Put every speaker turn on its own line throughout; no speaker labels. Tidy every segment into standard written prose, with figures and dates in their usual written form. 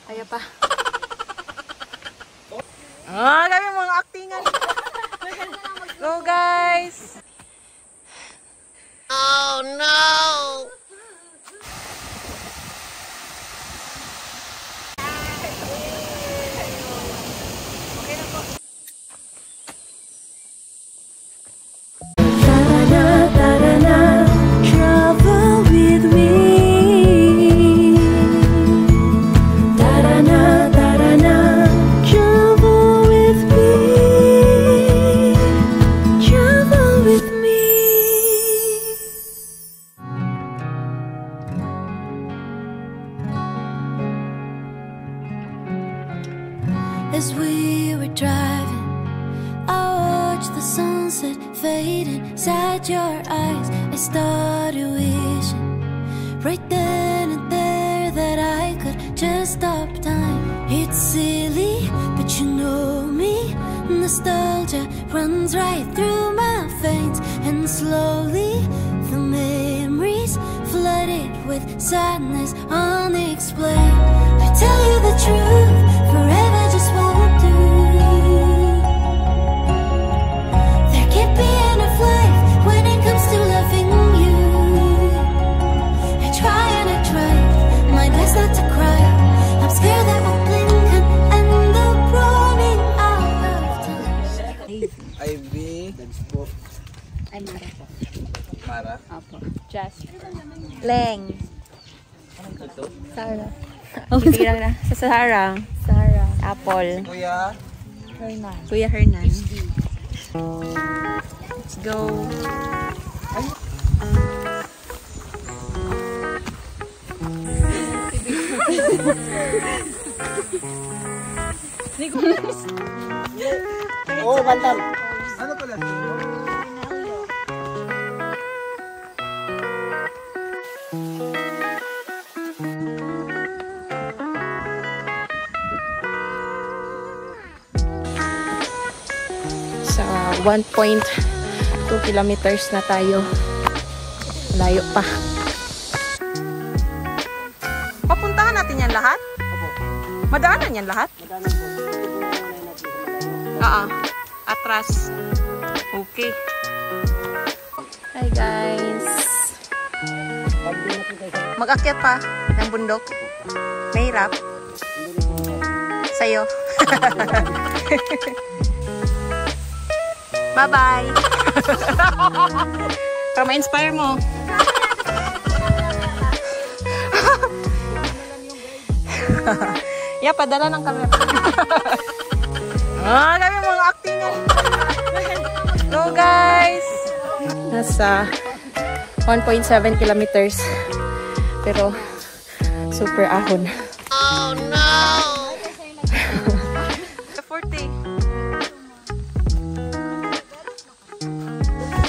Kaya pa. Ah, kami mga actingan. Go guys! Oh no!
As we were driving, I watched the sunset fade inside your eyes. I started wishing right then and there that I could just stop time. It's silly, but you know me. Nostalgia runs right through my veins, and slowly the memories flooded with sadness unexplained. I tell you the truth, forever just won't do. There can't be enough life when it comes to loving you. I try and I try my best not to cry. I'm scared that we'll blink and end up running out of time.
Ivy.
Ay, Mara po.
Mara.
Opo. Just. Leng.
Ito.
Sarah. Tignan na. Sa Sarah. Sarah. Apple.
Kuya.
Hernan. Kuya Hernan. Let's go. Ay.
Oh, bantam. Ano pala?
Sa 1.2 kilometers na tayo. Layo pa. Papuntahan natin yan lahat?
Opo.
Madaanan yan lahat?
Madaanan po.
Atras. Okay. Hi guys. Mag-akyat pa ng bundok. Mahirap. Sa'yo. Bye-bye. Para ma-inspire mo. Yeah, padala ng camera. Ah, kami mga actingan. Go guys. Nasa 1.7 kilometers. Pero super ahon. Oh no. 40.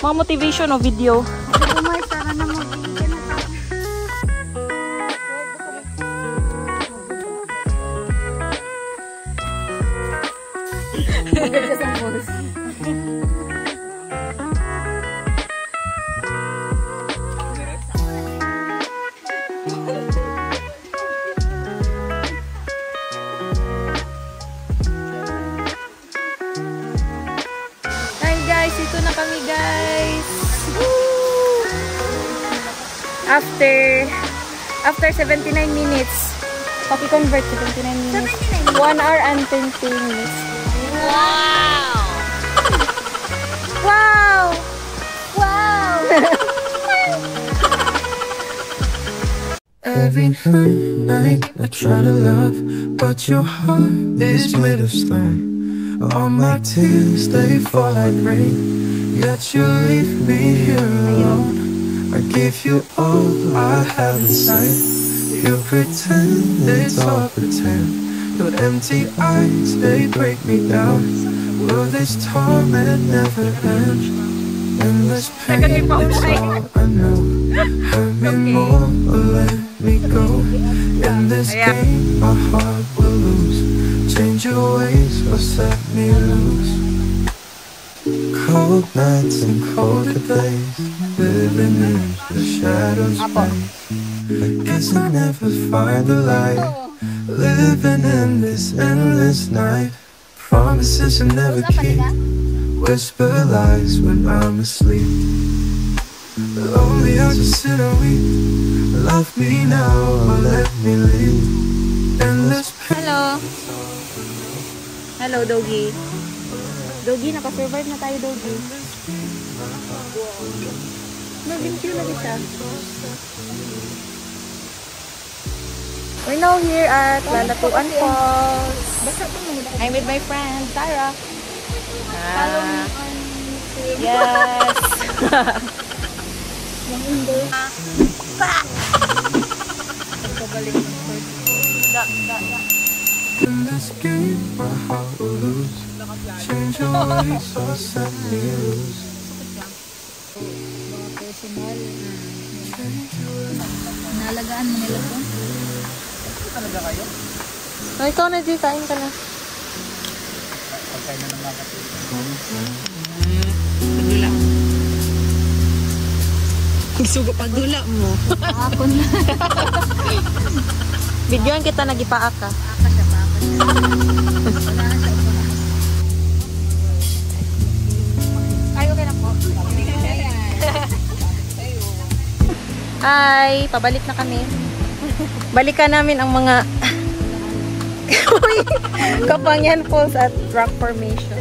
Mga motivation o video. Hi guys, ito na kami guys. Woo! After 79 minutes. Paki-convert 79 minutes. 1 hour and 20 minutes. Wow! Wow! Wow!
Every night I try to love, but your heart is made of stone. All my tears, they fall like rain, yet you leave me here alone. I give you all I have inside. You pretend it's all pretend. Your empty eyes, they break me down. Will this torment never end? Endless pain is all I know. Hurt me more or let me go. In this game my heart will lose. Change your ways or set me loose. Cold nights and colder days, living in the shadows. I guess I never find the light. living in this endless night. Promises you never keep, whisper lies when I'm asleep. Lonely, I just sit and weep. Love me now or let me leave. Endless pain.
Hello. Hello, Doggy. Doggy, nakasurvive na tayo, Doggy. Mag-enjoy na kita. We're now here at Lalatuan Falls. I'm with my friend, Sarah. Yes.
In this game, my heart will lose. Change your ways or set me loose.
Nalagaan mo nila po?
Talaga kayo?
No, ikaw na, G. Kain ka na.
Pagkain na ng mga kapatid.
Pagdula. Isugo pagdula mo. Ako na. Videoan kita, nagipaak ka. Paaka siya, paaka siya. Wala na siya. Ay, okay na po. Hi, pabalik na kami. Balikan namin ang mga Kapangyan Falls at Rock Formation.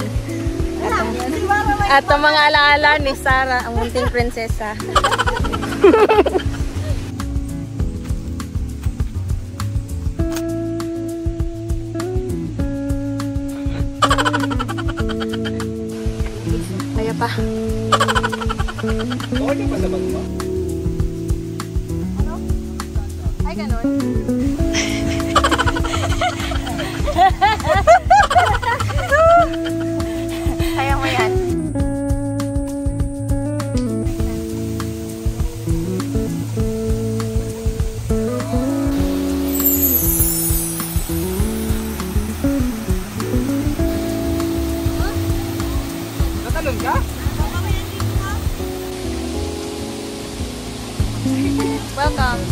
At ang mga alaala ni Sarah, ang munting prinsesa. Kaya pa.
Okay pa sa bag mo?
Ano? Ay, ganun. Kaya mo yan.
Natalon ka?
Welcome.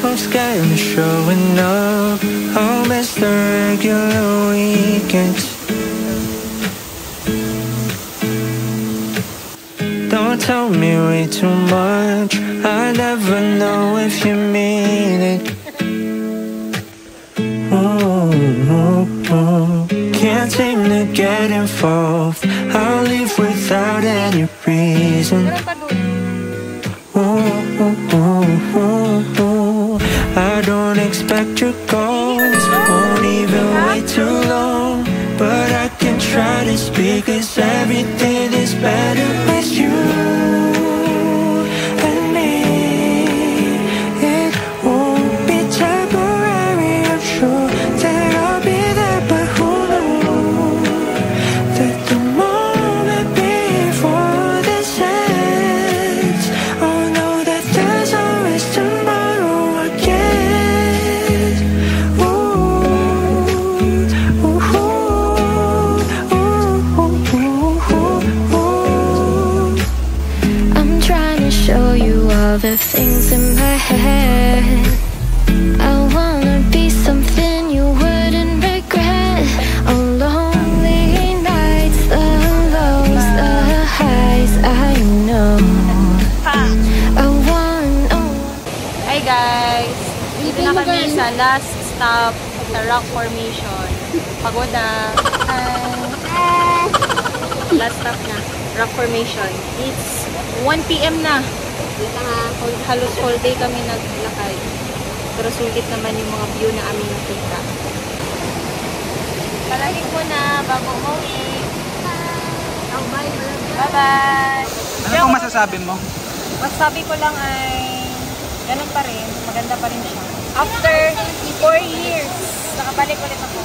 I'm scared of showing up. I'll miss the regular weekends. Don't tell me way too much. I never know if you mean it. Can't seem to get involved. I'll leave without any reason. I don't expect your calls, won't even wait too long. But I can try to speak, 'cause everything is better with you and me. It won't be temporary, I'm sure that I'll be there. But who knows that the moment before this ends, I'll know that there's always tomorrow again.
I'm trying to show you all the things in my head. I wanna be something you wouldn't regret. On lonely nights, the lows, the highs, I know. I want,
Hi guys! Dito na kami sa last stop sa Rock Formation. Pagoda. Hi! Last stop na. Rock Formation. It's 1 PM na. Halos all day kami naglakad. Pero sulit naman yung mga view na aming nakita. Palahig mo na bago umuwi. Bye-bye!
Ano pong masasabi mo?
Masabi ko lang ay ganun pa rin. Maganda pa rin siya. After 4 years, nakabalik ulit ako.